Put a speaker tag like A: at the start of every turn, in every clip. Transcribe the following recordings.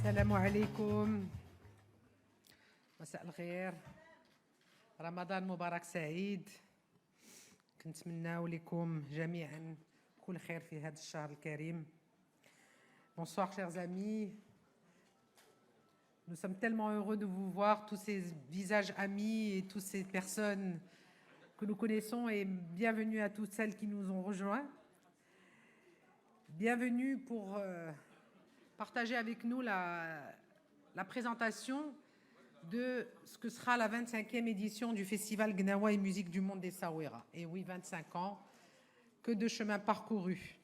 A: السلام عليكم. مساء الخير. رمضان مبارك سعيد. كنتمناو لكم جميعا كل خير في هذا الشهر الكريم. Bonsoir chers amis. Nous sommes tellement heureux de vous voir, tous ces visages amis et toutes ces personnes que nous connaissons, et bienvenue à toutes celles qui nous ont rejoints. Bienvenue pour partager avec nous la présentation de ce que sera la 25e édition du Festival Gnawa et Musique du Monde des Saouira. Et oui, 25 ans, que de chemin parcouru.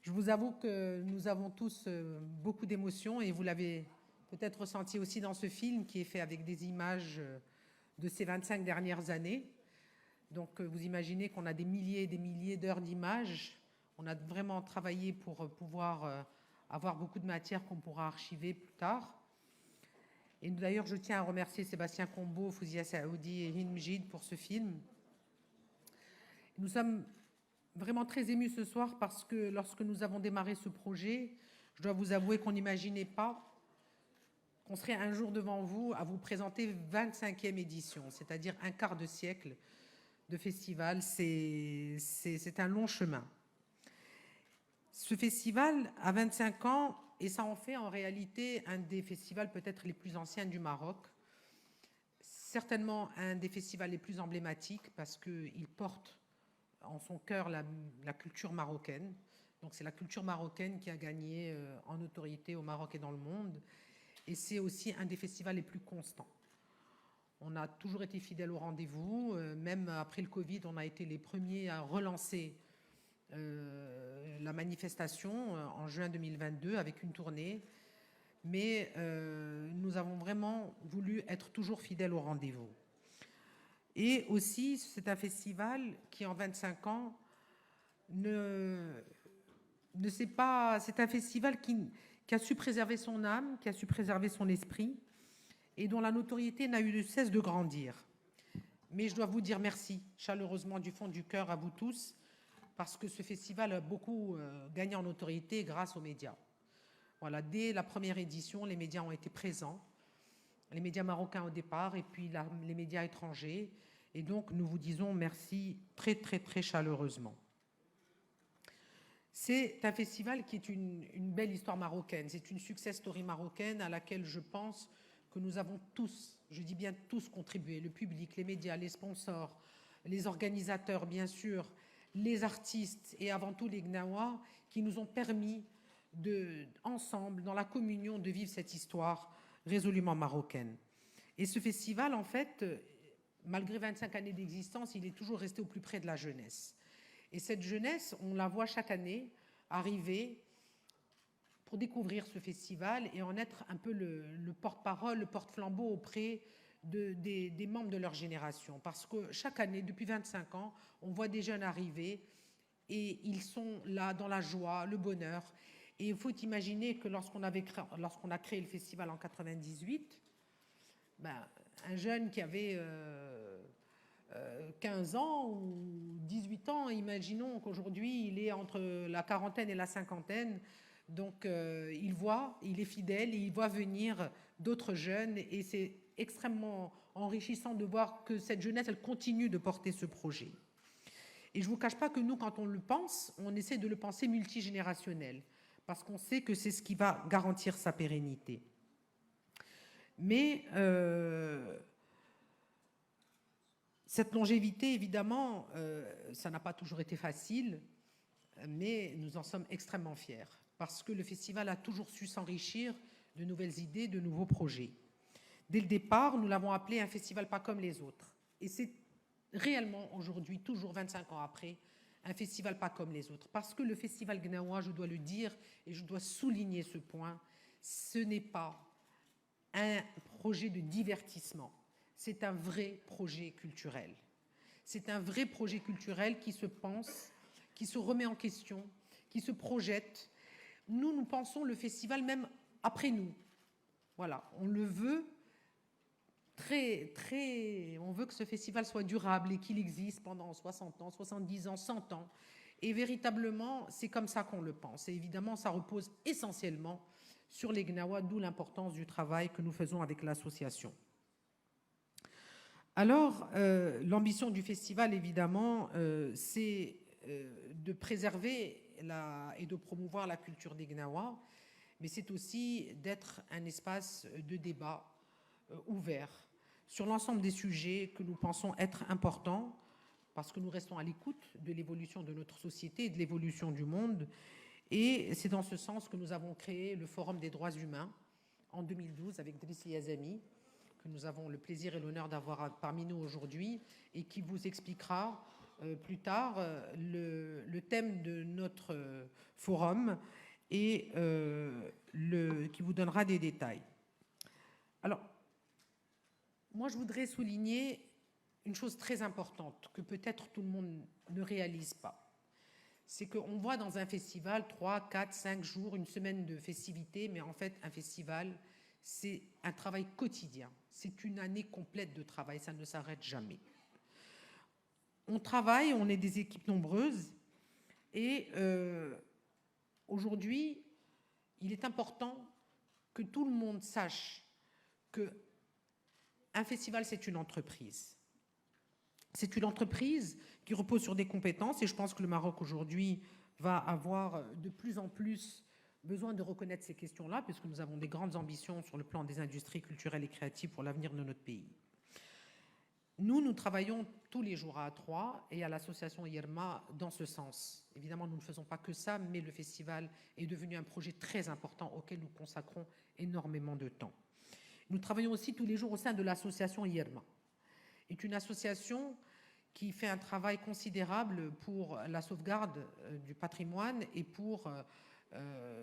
A: Je vous avoue que nous avons tous beaucoup d'émotions, et vous l'avez peut-être ressenti aussi dans ce film qui est fait avec des images de ces 25 dernières années. Donc vous imaginez qu'on a des milliers et des milliers d'heures d'images. On a vraiment travaillé pour pouvoir avoir beaucoup de matière qu'on pourra archiver plus tard. Et d'ailleurs, je tiens à remercier Sébastien Combeau, Fouzia Saoudi et Hind Mjid pour ce film. Nous sommes vraiment très émus ce soir parce que lorsque nous avons démarré ce projet, je dois vous avouer qu'on n'imaginait pas qu'on serait un jour devant vous à vous présenter 25e édition, c'est-à-dire un quart de siècle de festival. C'est un long chemin. Ce festival a 25 ans et ça en fait en réalité un des festivals peut-être les plus anciens du Maroc. Certainement un des festivals les plus emblématiques parce qu'il porte en son cœur la culture marocaine. Donc c'est la culture marocaine qui a gagné en autorité au Maroc et dans le monde. Et c'est aussi un des festivals les plus constants. On a toujours été fidèles au rendez-vous. Même après le Covid, on a été les premiers à relancer la manifestation en juin 2022 avec une tournée. Mais nous avons vraiment voulu être toujours fidèles au rendez-vous. Et aussi, c'est un festival qui, en 25 ans, ne sait pas... C'est un festival qui a su préserver son âme, qui a su préserver son esprit, et dont la notoriété n'a eu de cesse de grandir. Mais je dois vous dire merci chaleureusement du fond du cœur à vous tous, parce que ce festival a beaucoup gagné en notoriété grâce aux médias. Voilà, dès la première édition, les médias ont été présents, les médias marocains au départ, et puis les médias étrangers. Et donc, nous vous disons merci très, très, très chaleureusement. C'est un festival qui est une belle histoire marocaine. C'est une success story marocaine à laquelle je pense que nous avons tous, je dis bien tous, contribué. Le public, les médias, les sponsors, les organisateurs, bien sûr, les artistes et avant tout les Gnawa qui nous ont permis ensemble, dans la communion, de vivre cette histoire résolument marocaine. Et ce festival, en fait, malgré 25 années d'existence, il est toujours resté au plus près de la jeunesse. Et cette jeunesse, on la voit chaque année arriver pour découvrir ce festival et en être un peu le porte-parole, le porte-flambeau auprès des membres de leur génération. Parce que chaque année, depuis 25 ans, on voit des jeunes arriver et ils sont là dans la joie, le bonheur. Et il faut imaginer que lorsqu'on a créé le festival en 98, un jeune qui avait 15 ans ou 18 ans, imaginons qu'aujourd'hui il est entre la quarantaine et la cinquantaine, donc il est fidèle et il voit venir d'autres jeunes et c'est extrêmement enrichissant de voir que cette jeunesse, elle continue de porter ce projet. Et je ne vous cache pas que nous, quand on le pense, on essaie de le penser multigénérationnel, parce qu'on sait que c'est ce qui va garantir sa pérennité. Mais cette longévité, évidemment, ça n'a pas toujours été facile, mais nous en sommes extrêmement fiers, parce que le festival a toujours su s'enrichir de nouvelles idées, de nouveaux projets. Dès le départ, nous l'avons appelé un festival pas comme les autres. Et c'est réellement aujourd'hui, toujours 25 ans après, un festival pas comme les autres. Parce que le festival Gnawa, je dois le dire, et je dois souligner ce point, ce n'est pas un projet de divertissement. C'est un vrai projet culturel. C'est un vrai projet culturel qui se pense, qui se remet en question, qui se projette. Nous pensons le festival même après nous. Voilà, on le veut on veut que ce festival soit durable et qu'il existe pendant 60 ans, 70 ans, 100 ans. Et véritablement, c'est comme ça qu'on le pense. Et évidemment, ça repose essentiellement sur les Gnawa, d'où l'importance du travail que nous faisons avec l'association. Alors, l'ambition du festival, évidemment, c'est de préserver et de promouvoir la culture des Gnawa, mais c'est aussi d'être un espace de débat ouvert sur l'ensemble des sujets que nous pensons être importants, parce que nous restons à l'écoute de l'évolution de notre société et de l'évolution du monde. Et c'est dans ce sens que nous avons créé le Forum des droits humains en 2012 avec Driss Yazami, que nous avons le plaisir et l'honneur d'avoir parmi nous aujourd'hui, et qui vous expliquera plus tard le thème de notre forum et qui vous donnera des détails. Alors, moi, je voudrais souligner une chose très importante que peut-être tout le monde ne réalise pas. C'est qu'on voit dans un festival 3, 4, 5 jours, une semaine de festivités, mais en fait, un festival, c'est un travail quotidien. C'est une année complète de travail, ça ne s'arrête jamais. On travaille, on est des équipes nombreuses, et aujourd'hui, il est important que tout le monde sache qu'un festival, c'est une entreprise. C'est une entreprise qui repose sur des compétences, et je pense que le Maroc aujourd'hui va avoir de plus en plus besoin de reconnaître ces questions-là, puisque nous avons des grandes ambitions sur le plan des industries culturelles et créatives pour l'avenir de notre pays. Nous travaillons tous les jours à A3 et à l'association IRMA dans ce sens. Évidemment, nous ne faisons pas que ça, mais le festival est devenu un projet très important auquel nous consacrons énormément de temps. Nous travaillons aussi tous les jours au sein de l'association IRMA. C'est une association qui fait un travail considérable pour la sauvegarde du patrimoine et pour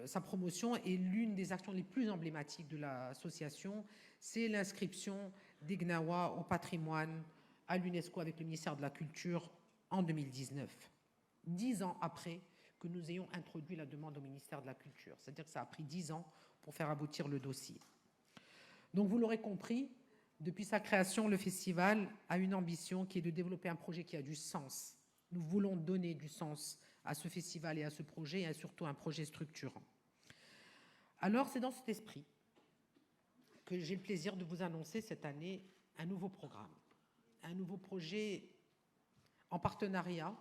A: sa promotion. Et l'une des actions les plus emblématiques de l'association, c'est l'inscription des Gnawa au patrimoine à l'UNESCO avec le ministère de la Culture en 2019, 10 ans après que nous ayons introduit la demande au ministère de la Culture. C'est-à-dire que ça a pris 10 ans pour faire aboutir le dossier. Donc vous l'aurez compris, depuis sa création, le festival a une ambition qui est de développer un projet qui a du sens. Nous voulons donner du sens à ce festival et à ce projet, et surtout un projet structurant. Alors, c'est dans cet esprit que j'ai le plaisir de vous annoncer cette année un nouveau programme, un nouveau projet en partenariat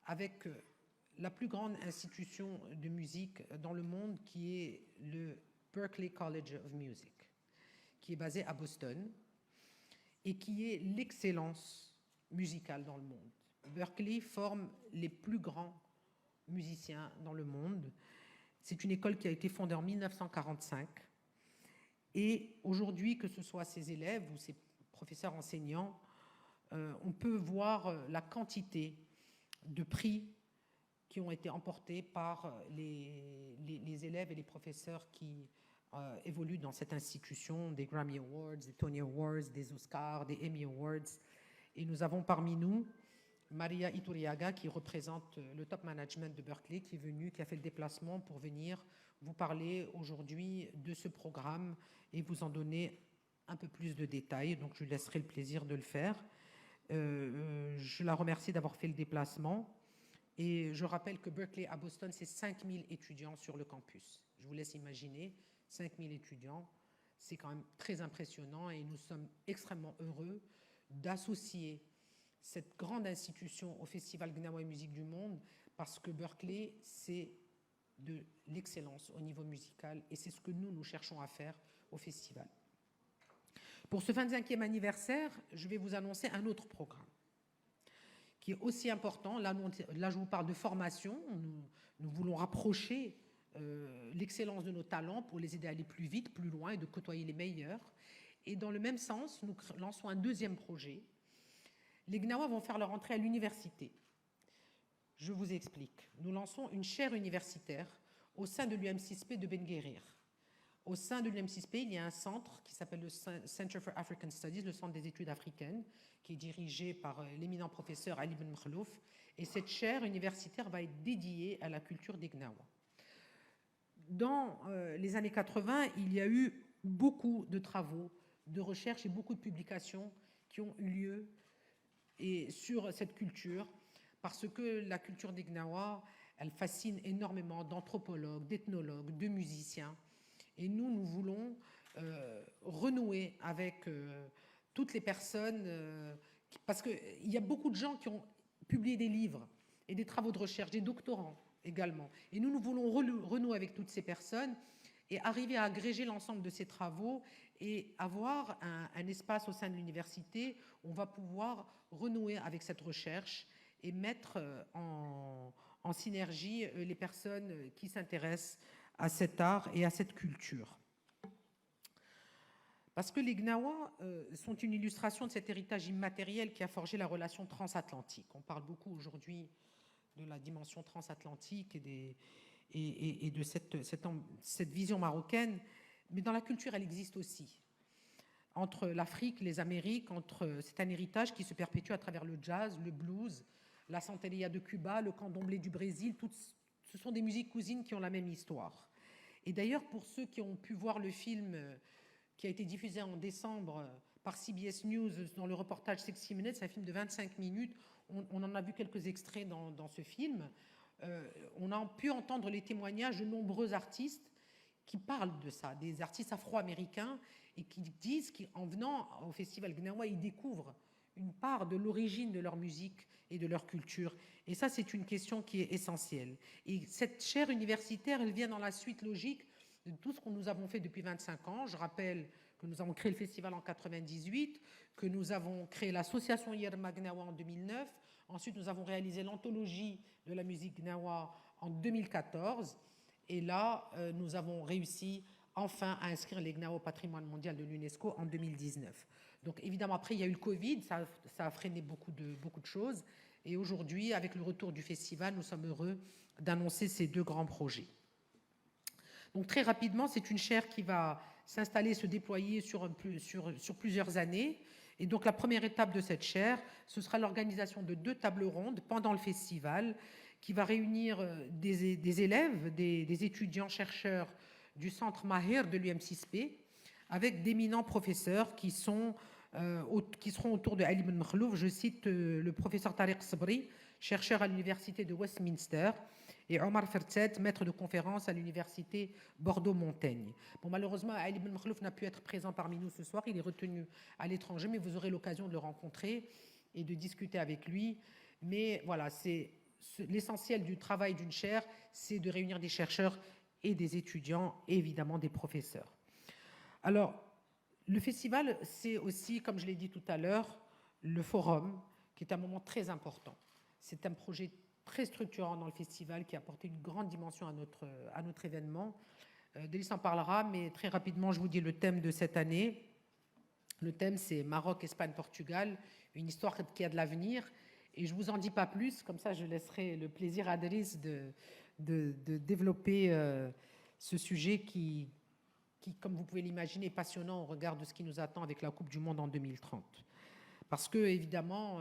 A: avec la plus grande institution de musique dans le monde, qui est le Berklee College of Music, qui est basé à Boston et qui est l'excellence musicale dans le monde. Berklee forme les plus grands musiciens dans le monde. C'est une école qui a été fondée en 1945. Et aujourd'hui, que ce soit ses élèves ou ses professeurs enseignants, on peut voir la quantité de prix qui ont été emportés par les élèves et les professeurs qui évoluent dans cette institution, des Grammy Awards, des Tony Awards, des Oscars, des Emmy Awards. Et nous avons parmi nous Maria Iturriaga, qui représente le top management de Berklee, qui est venue, qui a fait le déplacement pour venir vous parler aujourd'hui de ce programme et vous en donner un peu plus de détails. Donc je lui laisserai le plaisir de le faire. Je la remercie d'avoir fait le déplacement. Et je rappelle que Berklee à Boston, c'est 5000 étudiants sur le campus. Je vous laisse imaginer, 5000 étudiants, c'est quand même très impressionnant, et nous sommes extrêmement heureux d'associer cette grande institution au Festival Gnawa et Musique du Monde, parce que Berklee, c'est de l'excellence au niveau musical, et c'est ce que nous cherchons à faire au festival. Pour ce 25e anniversaire, je vais vous annoncer un autre programme qui est aussi important. Là, je vous parle de formation. Nous voulons rapprocher l'excellence de nos talents pour les aider à aller plus vite, plus loin et de côtoyer les meilleurs. Et dans le même sens, nous lançons un deuxième projet. Les Gnawa vont faire leur entrée à l'université. Je vous explique. Nous lançons une chaire universitaire au sein de l'UM6P de Ben Guerir. Au sein de l'UM6P, il y a un centre qui s'appelle le Center for African Studies, le centre des études africaines, qui est dirigé par l'éminent professeur Ali Ben Mkhlouf. Et cette chaire universitaire va être dédiée à la culture des Gnawa. Dans les années 80, il y a eu beaucoup de travaux, de recherches et beaucoup de publications qui ont eu lieu sur cette culture, parce que la culture des Gnawa, elle fascine énormément d'anthropologues, d'ethnologues, de musiciens. Et nous voulons renouer avec toutes les personnes, parce qu'il y a beaucoup de gens qui ont publié des livres et des travaux de recherche, des doctorants également. Et nous voulons renouer avec toutes ces personnes et arriver à agréger l'ensemble de ces travaux et avoir un espace au sein de l'université où on va pouvoir renouer avec cette recherche et mettre en synergie les personnes qui s'intéressent à cet art et à cette culture. Parce que les Gnawa sont une illustration de cet héritage immatériel qui a forgé la relation transatlantique. On parle beaucoup aujourd'hui de la dimension transatlantique et de cette vision marocaine, mais dans la culture, elle existe aussi. Entre l'Afrique, les Amériques, c'est un héritage qui se perpétue à travers le jazz, le blues, la santeria de Cuba, le candomblé du Brésil. Ce sont des musiques cousines qui ont la même histoire. Et d'ailleurs, pour ceux qui ont pu voir le film qui a été diffusé en décembre par CBS News dans le reportage 60 Minutes, c'est un film de 25 minutes, on en a vu quelques extraits dans ce film. On a pu entendre les témoignages de nombreux artistes qui parlent de ça, des artistes afro-américains, et qui disent qu'en venant au Festival Gnawa, ils découvrent une part de l'origine de leur musique et de leur culture. Et ça, c'est une question qui est essentielle. Et cette chaire universitaire, elle vient dans la suite logique de tout ce que nous avons fait depuis 25 ans. Je rappelle que nous avons créé le festival en 98, que nous avons créé l'association Yerma Gnawa en 2009. Ensuite, nous avons réalisé l'anthologie de la musique Gnawa en 2014. Et là, nous avons réussi enfin à inscrire les Gnawa au patrimoine mondial de l'UNESCO en 2019. Donc évidemment, après, il y a eu le Covid, ça a freiné beaucoup de choses. Et aujourd'hui, avec le retour du festival, nous sommes heureux d'annoncer ces deux grands projets. Donc très rapidement, c'est une chaire qui va s'installer, se déployer sur plusieurs années. Et donc la première étape de cette chaire, ce sera l'organisation de 2 tables rondes pendant le festival qui va réunir des élèves, des étudiants-chercheurs du centre Mahir de l'UM6P avec d'éminents professeurs qui seront autour de Ali Ben Makhlouf. Je cite le professeur Tariq Sabri, chercheur à l'université de Westminster, et Omar Fertzet, maître de conférence à l'université Bordeaux-Montaigne. Bon, malheureusement, Ali Ben Makhlouf n'a pu être présent parmi nous ce soir, il est retenu à l'étranger, mais vous aurez l'occasion de le rencontrer et de discuter avec lui. Mais voilà, l'essentiel du travail d'une chaire, c'est de réunir des chercheurs et des étudiants, et évidemment des professeurs. Alors, le festival, c'est aussi, comme je l'ai dit tout à l'heure, le forum, qui est un moment très important. C'est un projet très structurant dans le festival qui a apporté une grande dimension à notre événement. Delis en parlera, mais très rapidement, je vous dis le thème de cette année. Le thème, c'est Maroc, Espagne, Portugal, une histoire qui a de l'avenir. Et je ne vous en dis pas plus, comme ça je laisserai le plaisir à Delis de développer ce sujet qui, comme vous pouvez l'imaginer, est passionnant au regard de ce qui nous attend avec la Coupe du Monde en 2030. Parce que, évidemment,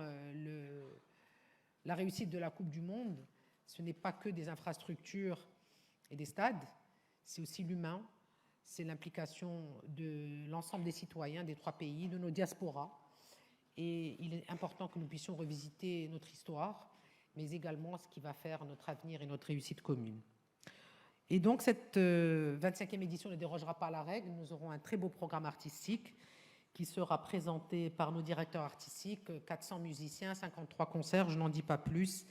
A: la réussite de la Coupe du Monde, ce n'est pas que des infrastructures et des stades, c'est aussi l'humain, c'est l'implication de l'ensemble des citoyens des 3 pays, de nos diasporas. Et il est important que nous puissions revisiter notre histoire, mais également ce qui va faire notre avenir et notre réussite commune. Et donc, cette 25e édition ne dérogera pas à la règle. Nous aurons un très beau programme artistique qui sera présenté par nos directeurs artistiques, 400 musiciens, 53 concerts, je n'en dis pas plus.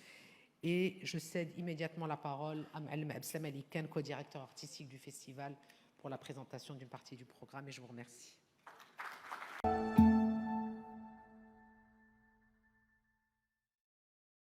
A: Et je cède immédiatement la parole à Absam Aliken, co-directeur artistique du festival, pour la présentation d'une partie du programme, et je vous remercie.